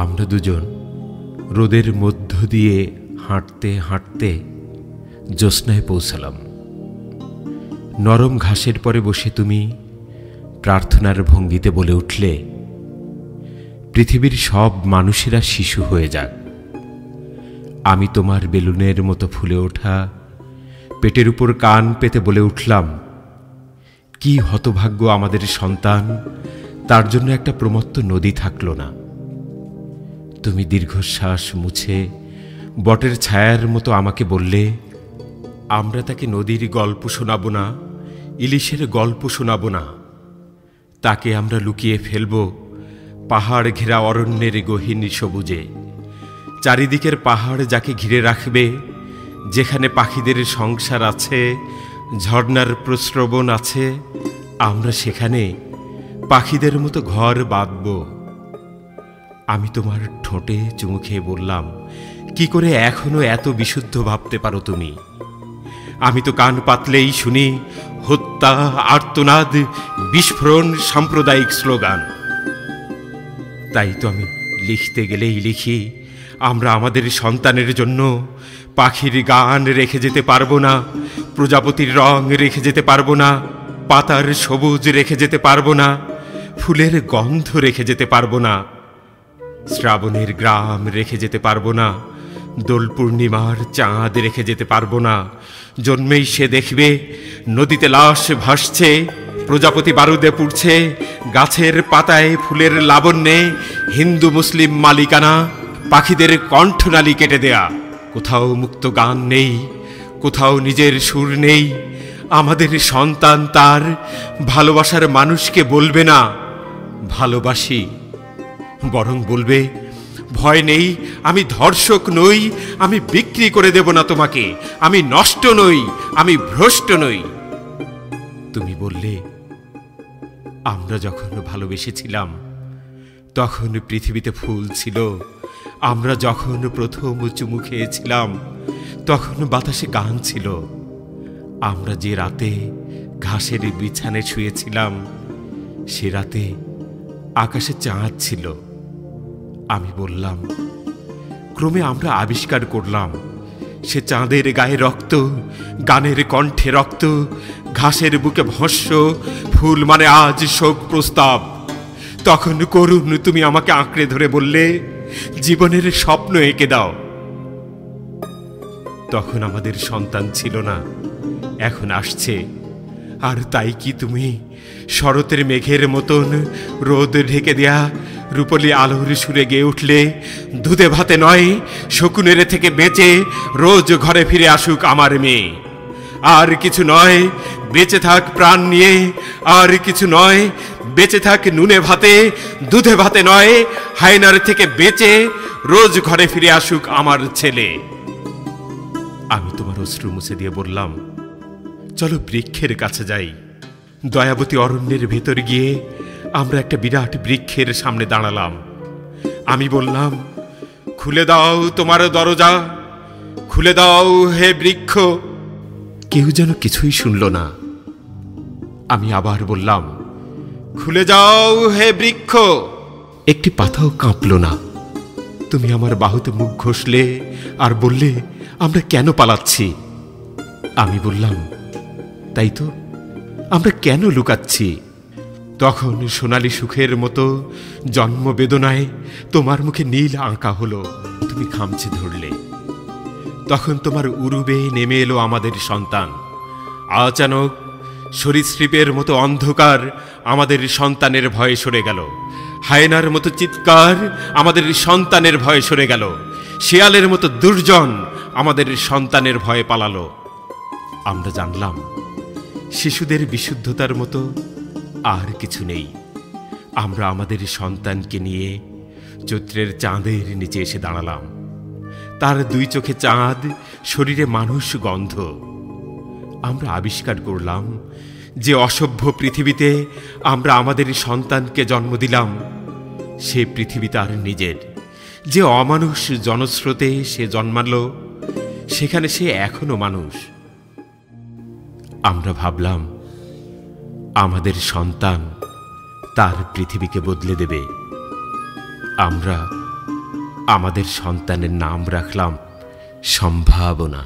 আমরা দুজন রোদের মধ্য দিয়ে হাঁটতে হাঁটতে জ্যোৎস্নায় পৌঁছালাম। নরম ঘাসের পরে বসে তুমি প্রার্থনার ভঙ্গিতে বলে উঠলে, পৃথিবীর সব মানুষেরা শিশু হয়ে যাক। আমি তোমার বেলুনের মতো ফুলে ওঠা পেটের উপর কান পেতে বলে উঠলাম, কি হতভাগ্য আমাদের সন্তান, তার জন্য একটা প্রমত্ত নদী থাকল না। তুমি দীর্ঘশ্বাস মুছে বটের ছায়ার মতো আমাকে বললে, আমরা তাকে নদীর গল্প শোনাব না, ইলিশের গল্প শোনাব না, তাকে আমরা লুকিয়ে ফেলব পাহাড় ঘেরা অরণ্যের গহীন সবুজে। চারিদিকের পাহাড় যাকে ঘিরে রাখবে, যেখানে পাখিদের সংসার আছে, ঝর্ণার প্রস্রবণ আছে, আমরা সেখানে পাখিদের মতো ঘর বাঁধব। আমি তোমার ঠোঁটে চুমু খেয়ে বললাম, কি করে এখনো এত বিশুদ্ধ ভাবতে পারো তুমি? আমি তো কান পাতলেই শুনি হত্যা, আর্তনাদ, বিস্ফোরণ, সাম্প্রদায়িক স্লোগান। তাই তো আমি লিখতে গেলেই লিখি, আমরা আমাদের সন্তানের জন্য পাখির গান রেখে যেতে পারবো না, প্রজাপতির রং রেখে যেতে পারবো না, পাতার সবুজ রেখে যেতে পারবো না, ফুলের গন্ধ রেখে যেতে পারবো না, শ্রাবণের গ্রাম রেখে যেতে পারবো না, দোল পূর্ণিমার চাঁদ রেখে যেতে পারবো না। জন্মেই সে দেখবে নদীতে লাশ ভাসছে, প্রজাপতি বারুদে পুড়ছে, গাছের পাতায় ফুলের লাবণ্যে হিন্দু মুসলিম মালিকানা, পাখিদের কণ্ঠনালী কেটে দেয়া। কোথাও মুক্ত গান নেই, কোথাও নিজের সুর নেই। আমাদের সন্তান তার ভালোবাসার মানুষকে বলবে না ভালোবাসি, বরং বলবে, ভয় নেই, আমি ধর্ষক নই, আমি বিক্রি করে দেব না তোমাকে, আমি নষ্ট নই, আমি ভ্রষ্ট নই। তুমি বললে, আমরা যখন ভালোবেসেছিলাম তখন পৃথিবীতে ফুল ছিল, আমরা যখন প্রথম চুমু খেয়েছিলাম তখন বাতাসে গান ছিল, আমরা যে রাতে ঘাসের বিছানে শুয়েছিলাম সে রাতে আকাশে চাঁদ ছিল। আমি বললাম, ক্রমে আমরা আবিষ্কার করলাম সে চাঁদের গায়ে রক্ত, গানের কণ্ঠে রক্ত, ঘাসের বুকে ভস্য, ফুল মানে আজ শোক প্রস্তাব। তখন করুণ তুমি আমাকে আঁকড়ে ধরে বললে, জীবনের স্বপ্ন এঁকে দাও। তখন আমাদের সন্তান ছিল না, এখন আসছে। আর তাই কি তুমি শরতের মেঘের মতন রোদ ঢেকে দেয়া রূপলি আলোর সুরে গেয়ে উঠলে, দুধে ভাতে নয়, শকুনের থেকে বেঁচে রোজ ঘরে ফিরে আসুক আমার মেয়ে। আর কিছু নয়, বেঁচে থাক প্রাণ নিয়ে, আর কিছু নয়, বেঁচে থাক নুনে ভাতে, দুধে ভাতে নয়, হায়নার থেকে বেঁচে রোজ ঘরে ফিরে আসুক আমার ছেলে। আমি তোমার অশ্রু মুছে দিয়ে বললাম, চলো বৃক্ষের কাছে যাই। দয়াবতী অরণ্যের ভেতর গিয়ে আমরা একটা বিরাট বৃক্ষের সামনে দাঁড়ালাম। আমি বললাম, খুলে দাও তোমার দরজা, খুলে দাও হে বৃক্ষ। কেউ যেন কিছুই শুনল না। আমি আবার বললাম, খুলে যাও হে বৃক্ষ। একটি পাতাও কাঁপল না। তুমি আমার বাহুতে মুখ ঘষলে আর বললে, আমরা কেন পালাচ্ছি? আমি বললাম, তাই তো, আমরা কেন লুকাচ্ছি? তখন সোনালী সুখের মতো জন্ম বেদনায় তোমার মুখে নীল আঁকা হলো, তুমি খামচে ধরলে। তখন তোমার উরুবে নেমে এলো আমাদের সন্তান। আচানক সরীসৃপের মতো অন্ধকার আমাদের সন্তানের ভয়ে সরে গেল, হায়নার মতো চিৎকার আমাদের সন্তানের ভয়ে সরে গেল, শেয়ালের মতো দুর্জন আমাদের সন্তানের ভয়ে পালালো। আমরা জানলাম শিশুদের বিশুদ্ধতার মতো আর কিছু নেই। আমরা আমাদের সন্তানকে নিয়ে চৈত্রের চাঁদের নিচে এসে দাঁড়ালাম। তার দুই চোখে চাঁদ, শরীরে মানুষ গন্ধ। আমরা আবিষ্কার করলাম যে অসভ্য পৃথিবীতে আমরা আমাদের সন্তানকে জন্ম দিলাম, সে পৃথিবী তার নিজের। যে অমানুষ জনস্রোতে সে জন্মালো, সেখানে সে এখনো মানুষ। আমরা ভাবলাম আমাদের সন্তান তার পৃথিবীকে বদলে দেবে। আমরা আমাদের সন্তানের নাম রাখলাম সম্ভাবনা।